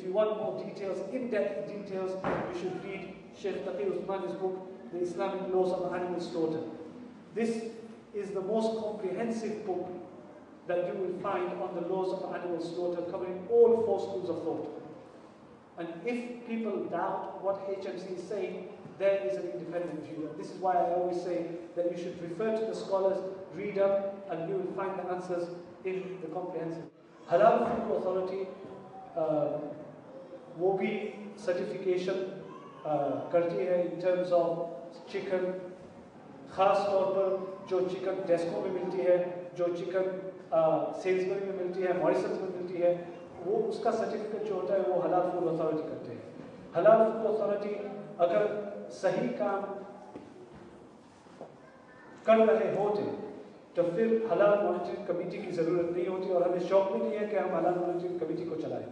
If you want more details, in-depth details, you should read Sheikh Taqi Uthman's book, The Islamic Laws of Animal Slaughter. This is the most comprehensive book that you will find on the laws of animal slaughter, covering all four schools of thought. And if people doubt what HMC is saying, there is an independent view. And this is why I always say that you should refer to the scholars, read up, and you will find the answers in the comprehensive. Halal Food Authority वो भी certification करती है in terms of chicken, ख़ास तौर पर जो chicken टेस्को में मिलती है, जो चिकन सेल्सबरी में मिलती है, मॉरिसन्स में मिलती है, वो उसका सर्टिफिकेट जो होता है वो हलाल फूड अथॉरिटी करते हैं. हलाल फूड अथॉरिटी अगर सही काम कर रहे होते तो फिर हलाल मॉनिटरिंग कमेटी की ज़रूरत नहीं होती, और हमें शौक भी नहीं है कि हम हलाल मॉनिटरिंग कमेटी को चलाएं.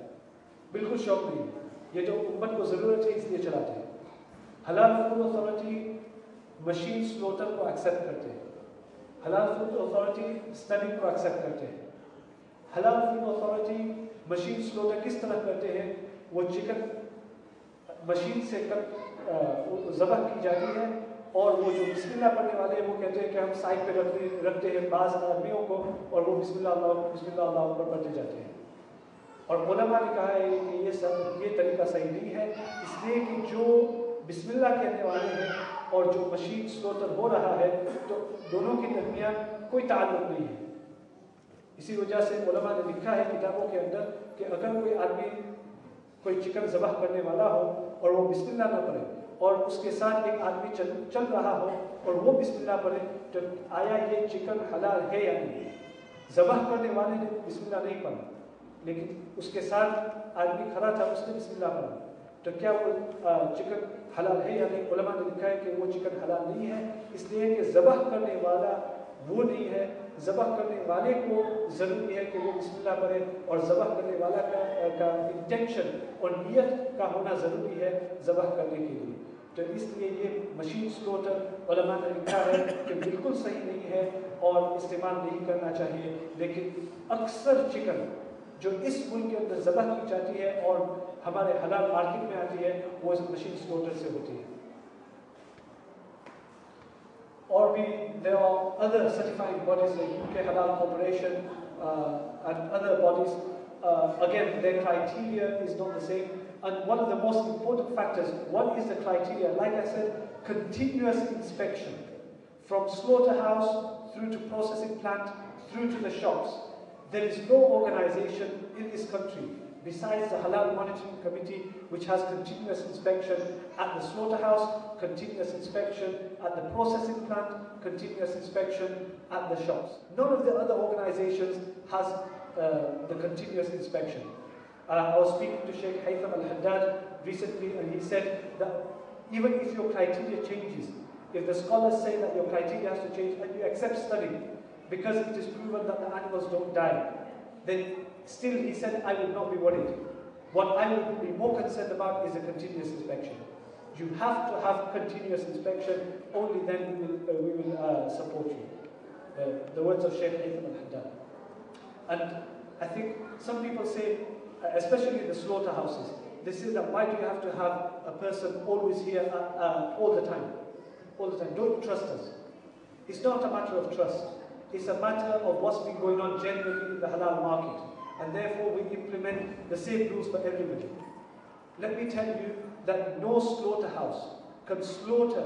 बिल्कुल शौक नहीं है, ये जो उम्मत को ज़रूरत है इसलिए चलाते हैं. हलाल फूड अथॉरिटी मशीन स्लॉटर को एक्सेप्ट करते हैं. हलाल फूड अथॉरिटी स्टनिंग को एक्सेप्ट करते हैं. हलाल फूड अथॉरिटी मशीन स्लॉटर किस तरह करते हैं? वो चिकन मशीन से ज़बह की जाती है, और वो जो बिस्मिल्लाह पढ़ने वाले हैं वो कहते हैं कि हम साइड पे रखते हैं बाज़ आदमियों को, और वो बिस्मिल्लाह अल्लाह अकबर पढ़ते जाते हैं. और उलमा ने कहा है कि ये तरीका सही नहीं है, इसलिए कि जो बिस्मिल्लाह कहने वाले हैं और जो मशीन स्लॉटर हो रहा है तो दोनों के दरमियान कोई ताल्लुक नहीं है. इसी वजह से उलमा ने लिखा है किताबों के अंदर कि अगर कोई आदमी कोई चिकन ज़बह करने वाला हो और वो बिस्मिल्लाह ना पढ़े, और उसके साथ एक आदमी चल रहा हो और वो बिस्मिल्लाह पढ़े, तो आया ये चिकन हलाल है या नहीं? ज़बह करने वाले ने बिस्मिल्लाह नहीं पढ़ा, लेकिन उसके साथ आदमी खड़ा था, उसने बिस्मिल्लाह पढ़ा, तो क्या वो चिकन हलाल है या नहीं? उलमा ने लिखा है कि वो चिकन हलाल नहीं है, इसलिए कि ज़बह करने वाला वो नहीं है. ज़बह करने वाले को ज़रूरी है कि वो बिस्मिल्लाह पढ़े, और ज़बह करने वाला का इंटेंशन और नियत का होना ज़रूरी है ज़बह करने के लिए. तो इसलिए ये मशीन स्लॉटर उलमा ने लिखा है कि बिल्कुल सही नहीं है और इस्तेमाल नहीं करना चाहिए. लेकिन अक्सर चिकन जो इस मुल्क के अंदर ज़बह की जाती है और हमारे हलाल मार्केट में आती है, वो इस मशीन स्लॉटर से होती है. और भी there are other certifying bodies like UK Halal Corporation and other bodies. Again, their criteria is not the same. And one of the most important factors, what is the criteria? Like I said, continuous inspection from slaughterhouse through to processing plant through to the shops. There is no organization in this country besides the Halal Monitoring Committee which has continuous inspection at the slaughterhouse, continuous inspection at the processing plant, continuous inspection at the shops. None of the other organizations has the continuous inspection. I was speaking to Sheikh Haytham al-Haddad recently, and he said that even if your criteria changes, if the scholars say that your criteria has to change and you accept study because it is proven that the animals don't die, then still he said, I would not be worried. What I would be more concerned about is a continuous inspection. You have to have continuous inspection, only then we will support you. The words of Sheikh Haytham al-Haddad. And I think some people say, especially in the slaughterhouses, they say that why do you have to have a person always here all the time? All the time. Don't trust us. It's not a matter of trust. It's a matter of what's been going on generally in the halal market. And therefore we implement the same rules for everybody. Let me tell you that no slaughterhouse can slaughter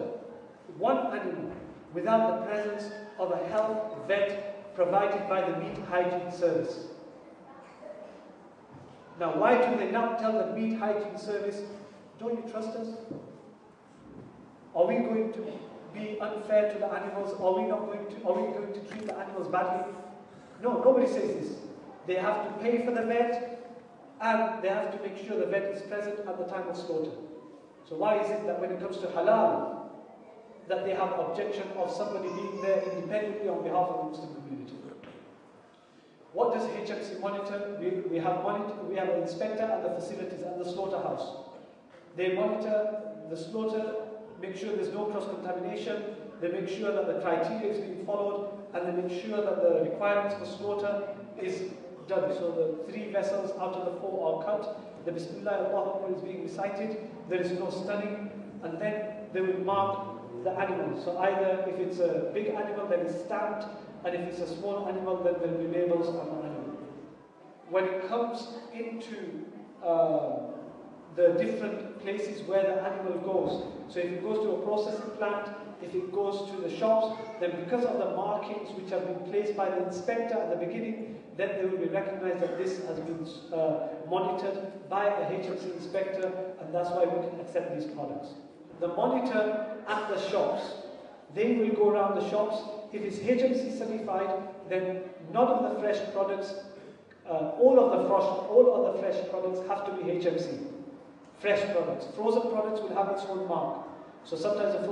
one animal without the presence of a health vet provided by the meat hygiene service. Now, why do they not tell the meat hygiene service, don't you trust us? Are we going to be unfair to the animals? Are we going to treat the animals badly? No, nobody says this. They have to pay for the vet, and they have to make sure the vet is present at the time of slaughter. So why is it that when it comes to halal, that they have objection of somebody being there independently on behalf of the Muslim community? What does HMC monitor? We have an inspector at the facilities, at the slaughterhouse. They monitor the slaughter, make sure there's no cross-contamination, they make sure that the criteria is being followed, and they make sure that the requirements for slaughter is done. So the 3 vessels out of the 4 are cut, the Bismillah Allahu Akbar is being recited, there is no stunning, and then they will mark the animal. So either if it's a big animal, then it's stamped, and if it's a small animal, then there will be labels on the animal. When it comes into the different places where the animal goes, so if it goes to a processing plant, if it goes to the shops, then because of the markings which have been placed by the inspector at the beginning, then they will be recognized that this has been monitored by a HMC inspector, and that's why we can accept these products. The monitor at the shops, they will go around the shops. If it's HMC certified, then none of the fresh products, all of the fresh products have to be HMC. Fresh products. Frozen products will have its own mark. So sometimes the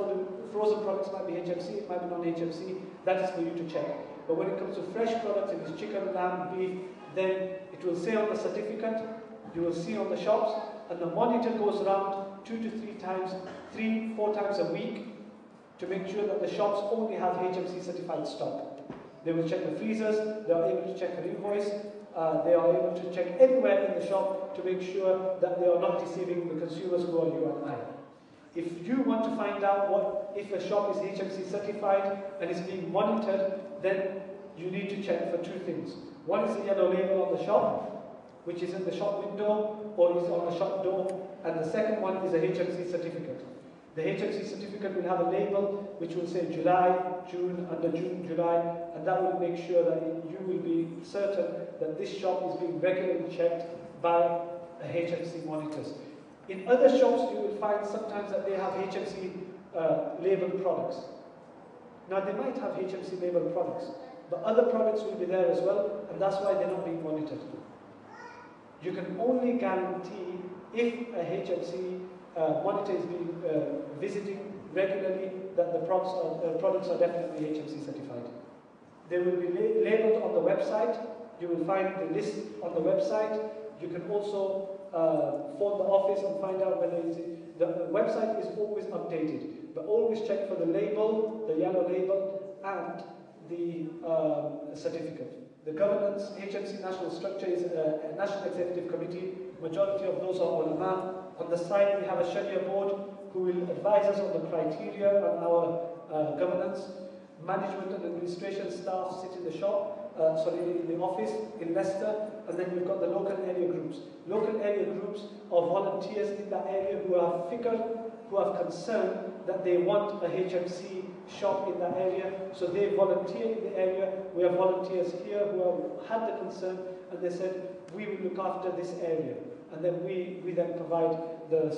frozen products might be HMC, it might be non-HMC. That is for you to check. But when it comes to fresh products, if it's chicken, lamb, beef, then it will say on the certificate, you will see on the shops, and the monitor goes around 2 to 3 times, 3-4 times a week to make sure that the shops only have HMC certified stock. They will check the freezers, they are able to check an invoice, they are able to check everywhere in the shop to make sure that they are not deceiving the consumers who are you and I. If you want to find out if a shop is HMC certified and is being monitored, then you need to check for 2 things. One is the yellow label on the shop, which is in the shop window or is on the shop door, and the second one is a HMC certificate. The HMC certificate will have a label which will say July, June, under June, July, and that will make sure that you will be certain that this shop is being regularly checked by HMC monitors. In other shops, you will find sometimes that they have HMC labeled products. Now, they might have HMC labeled products, but other products will be there as well, and that's why they're not being monitored. You can only guarantee if a HMC monitor is being visiting regularly that the products are definitely HMC certified. They will be labeled on the website. You will find the list on the website. You can also phone the office and find out whether the website is always updated. But always check for the label, the yellow label, and the certificate. The governance, HMC national structure is a national executive committee. Majority of those are ulama. On the side, we have a Sharia board who will advise us on the criteria on our governance. Management and administration staff sit in the shop, in the office in Leicester, and then we've got the local area groups. Local area groups are volunteers in that area who are who have concern that they want a HMC shop in that area, so they volunteer in the area. We have volunteers here who have had the concern, and they said, we will look after this area. And then we then provide the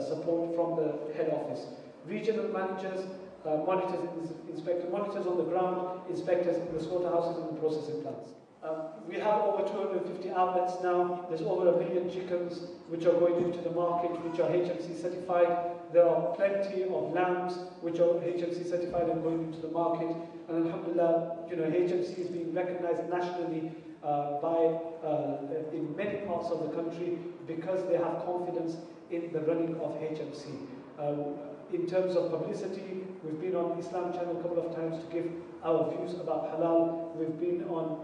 support from the head office. Regional managers, monitors, monitors on the ground, inspectors in the slaughterhouses and the processing plants. We have over 250 outlets now. There's over 1 million chickens which are going into the market, which are HMC certified. There are plenty of lambs which are HMC certified and going into the market. And alhamdulillah, HMC is being recognized nationally in many parts of the country because they have confidence in the running of HMC. In terms of publicity, we've been on Islam Channel a couple of times to give our views about halal. We've been on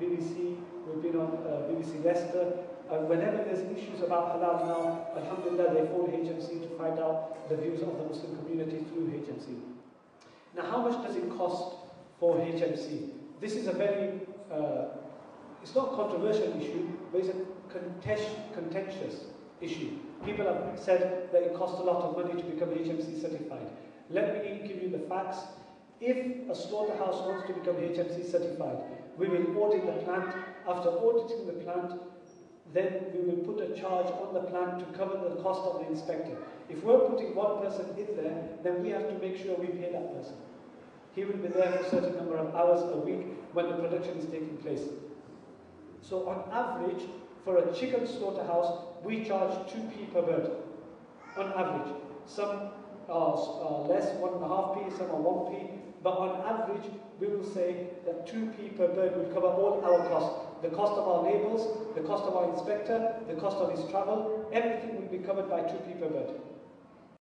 BBC, we've been on BBC Leicester. Whenever there's issues about halal now, alhamdulillah, they phone HMC to find out the views of the Muslim community through HMC. Now, how much does it cost for HMC? This is a very, it's not a controversial issue, but it's a contentious issue. People have said that it costs a lot of money to become HMC certified. Let me give you the facts. If a slaughterhouse wants to become HMC certified, we will audit the plant. After auditing the plant, then we will put a charge on the plant to cover the cost of the inspector. If we're putting one person in there, then we have to make sure we pay that person. He will be there for a certain number of hours a week when the production is taking place. So on average, for a chicken slaughterhouse, we charge 2p per bird. On average. Some are less, 1.5p, some are 1p, but on average, we will say that 2p per bird will cover all our costs. The cost of our labels, the cost of our inspector, the cost of his travel, everything will be covered by 2p per bird.